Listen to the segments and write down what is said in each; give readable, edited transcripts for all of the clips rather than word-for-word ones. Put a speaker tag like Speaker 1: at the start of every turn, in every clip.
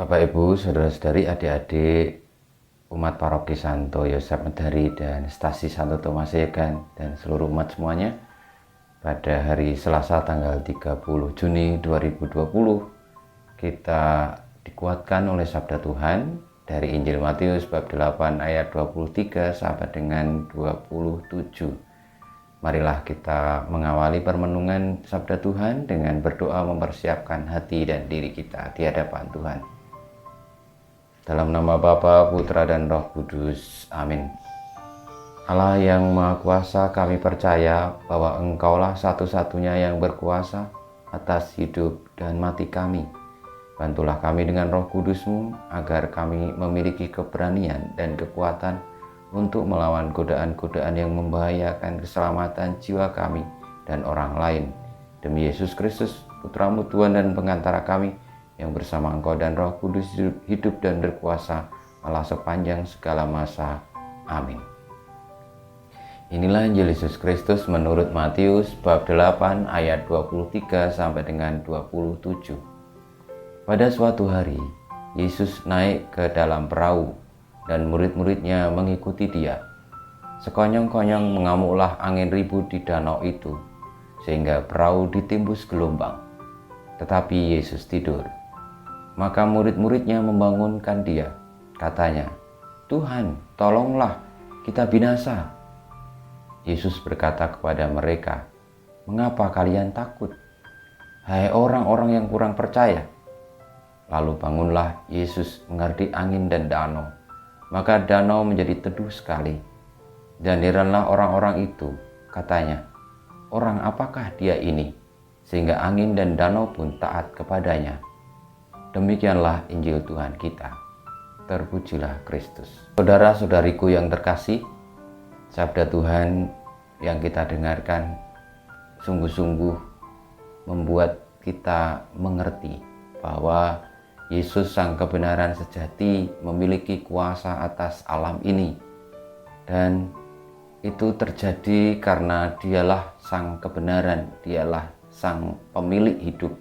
Speaker 1: Bapak Ibu, saudara-saudari, adik-adik umat paroki Santo Yosef Medari dan Stasi Santo Thomas Yegan dan seluruh umat semuanya, pada hari Selasa tanggal 30 Juni 2020 kita dikuatkan oleh sabda Tuhan dari Injil Matius bab 8 ayat 23 sampai dengan 27. Marilah kita mengawali permenungan sabda Tuhan dengan berdoa mempersiapkan hati dan diri kita di hadapan Tuhan. Dalam nama Bapa, Putra, dan Roh Kudus. Amin. Allah yang Maha Kuasa, kami percaya bahwa Engkaulah satu-satunya yang berkuasa atas hidup dan mati kami. Bantulah kami dengan Roh Kudus-Mu agar kami memiliki keberanian dan kekuatan untuk melawan godaan-godaan yang membahayakan keselamatan jiwa kami dan orang lain. Demi Yesus Kristus, Putra-Mu Tuhan dan pengantara kami, yang bersama Engkau dan Roh Kudus hidup dan berkuasa Allah sepanjang segala masa. Amin. Inilah Injil Yesus Kristus menurut Matius bab 8 ayat 23 sampai dengan 27. Pada suatu hari, Yesus naik ke dalam perahu dan murid-muridnya mengikuti Dia. Sekonyong-konyong mengamuklah angin ribut di danau itu, sehingga perahu ditimbus gelombang. Tetapi Yesus tidur. Maka murid-muridnya membangunkan Dia. Katanya, "Tuhan, tolonglah, kita binasa." Yesus berkata kepada mereka, "Mengapa kalian takut? Hai orang-orang yang kurang percaya." Lalu bangunlah Yesus menghardik angin dan danau. Maka danau menjadi teduh sekali. Dan heranlah orang-orang itu. Katanya, "Orang apakah dia ini, sehingga angin dan danau pun taat kepadanya?" Demikianlah Injil Tuhan kita. Terpujilah Kristus. Saudara-saudariku yang terkasih, sabda Tuhan yang kita dengarkan sungguh-sungguh membuat kita mengerti bahwa Yesus Sang Kebenaran Sejati memiliki kuasa atas alam ini. Dan itu terjadi karena Dialah Sang Kebenaran, Dialah Sang Pemilik hidup.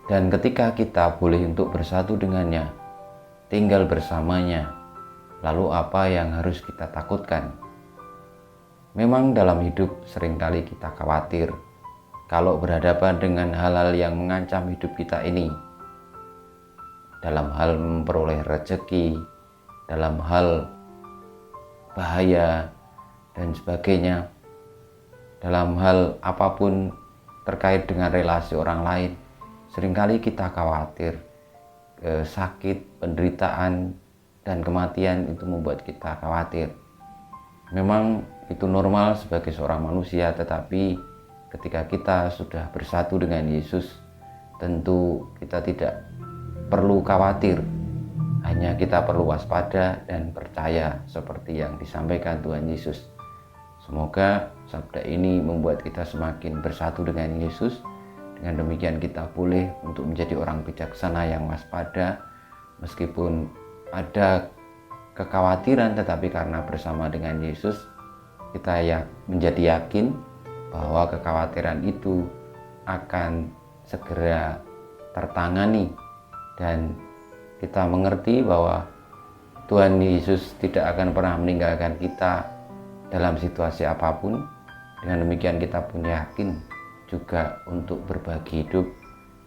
Speaker 1: Dan ketika kita boleh untuk bersatu dengannya, tinggal bersamanya, lalu apa yang harus kita takutkan? Memang dalam hidup seringkali kita khawatir kalau berhadapan dengan hal-hal yang mengancam hidup kita ini. Dalam hal memperoleh rezeki, dalam hal bahaya, dan sebagainya. Dalam hal apapun terkait dengan relasi orang lain, seringkali kita khawatir. Sakit, penderitaan, dan kematian itu membuat kita khawatir. Memang itu normal sebagai seorang manusia, tetapi ketika kita sudah bersatu dengan Yesus, tentu kita tidak perlu khawatir. Hanya kita perlu waspada dan percaya seperti yang disampaikan Tuhan Yesus. Semoga sabda ini membuat kita semakin bersatu dengan Yesus. Dengan demikian kita boleh untuk menjadi orang bijaksana yang waspada, meskipun ada kekhawatiran, tetapi karena bersama dengan Yesus kita menjadi yakin bahwa kekhawatiran itu akan segera tertangani, dan kita mengerti bahwa Tuhan Yesus tidak akan pernah meninggalkan kita dalam situasi apapun. Dengan demikian kita pun yakin juga untuk berbagi hidup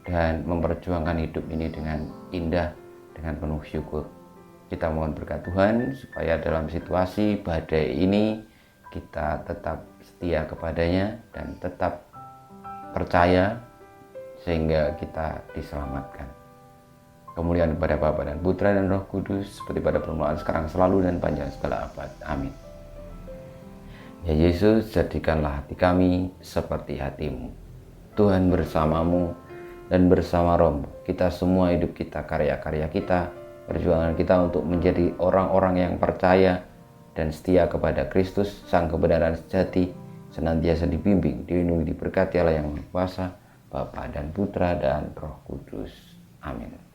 Speaker 1: dan memperjuangkan hidup ini dengan indah, dengan penuh syukur. Kita mohon berkat Tuhan supaya dalam situasi badai ini kita tetap setia kepadanya dan tetap percaya sehingga kita diselamatkan. Kemuliaan kepada Bapa dan Putra dan Roh Kudus, seperti pada permulaan, sekarang, selalu, dan panjang segala abad. Amin. Ya Yesus, jadikanlah hati kami seperti hati-Mu. Tuhan bersamamu dan bersama Roh-Mu. Kita semua, hidup kita, karya-karya kita, perjuangan kita untuk menjadi orang-orang yang percaya dan setia kepada Kristus, Sang Kebenaran Sejati, senantiasa dibimbing, dilindungi, diberkati Allah yang Maha Kuasa, Bapa dan Putra dan Roh Kudus. Amin.